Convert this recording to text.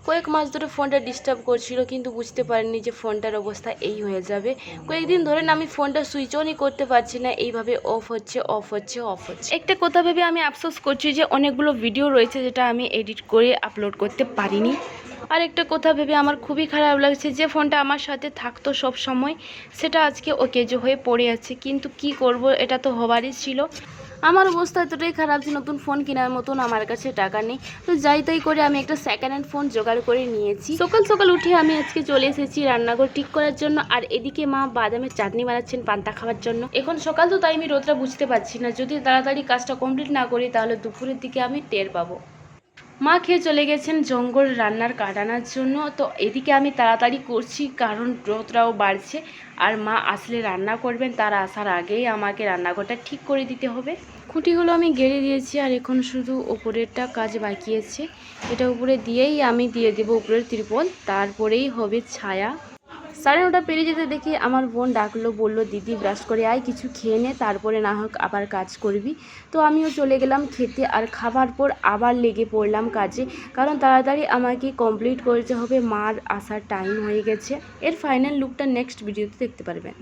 কয়েক মাস ধরে ফোনটা ডিস্টার্ব করছিল, কিন্তু বুঝতে পারিনি যে ফোনটার অবস্থা এই হয়ে যাবে। কয়েকদিন ধরে না আমি ফোনটা সুইচ অনই করতে পারছি না, এইভাবে অফ হচ্ছে অফ হচ্ছে অফ হচ্ছে। একটা কথা ভেবে আমি আফসোস করছি যে অনেকগুলো ভিডিও রয়েছে যেটা আমি এডিট করে আপলোড করতে পারিনি। আর একটা কথা ভেবে আমার খুবই খারাপ লাগছে যে ফোনটা আমার সাথে থাকতো সব সময়, সেটা আজকে অকেজো হয়ে পড়ে আছে। কিন্তু কি করব, এটা তো হবারই ছিল। আমার অবস্থা এতটাই খারাপ যে নতুন ফোন কেনার মতন আমার কাছে টাকা নেই। তো যাই তাই করে আমি একটা সেকেন্ড হ্যান্ড ফোন জোগাড় করে নিয়েছি। সকাল সকাল উঠে আমি আজকে চলে এসেছি রান্নাঘর ঠিক করার জন্য, আর এদিকে মা বাদামের চাটনি বানাচ্ছেন পান্তা খাওয়ার জন্য। এখন সকাল তো, তাই আমি রোদটা বুঝতে পারছি না। যদি তাড়াতাড়ি কাজটা কমপ্লিট না করি তাহলে দুপুরের দিকে আমি টের পাবো। মা খেয়ে চলে গেছেন জঙ্গল রান্নার কাঠ আনার জন্য। তো এদিকে আমি তাড়াতাড়ি করছি কারণ রোদটাও বাড়ছে, আর মা আসলে রান্না করবেন, তার আসার আগেই আমাকে রান্নাঘরটা ঠিক করে দিতে হবে। খুঁটিগুলো আমি গেড়ে দিয়েছি, আর এখন শুধু ওপরেরটা কাজ বাকি আছে। এটা উপরে দিয়েই আমি দিয়ে দেবো উপরের ত্রিপল, তারপরেই হবে ছায়া। 9:30 পেরিয়ে যেতে দেখি আমার বোন ডাকলো, বললো দিদি ব্রাশ করে আয়, কিছু খেয়ে নে, তারপরে না হোক আবার কাজ করবি। তো আমিও চলে গেলাম খেতে, আর খাবার পর আবার লেগে পড়লাম কাজে, কারণ তাড়াতাড়ি আমাকে কমপ্লিট করতে হবে, মার আসার টাইম হয়ে গেছে। এর ফাইনাল লুকটা নেক্সট ভিডিওতে দেখতে পারবেন।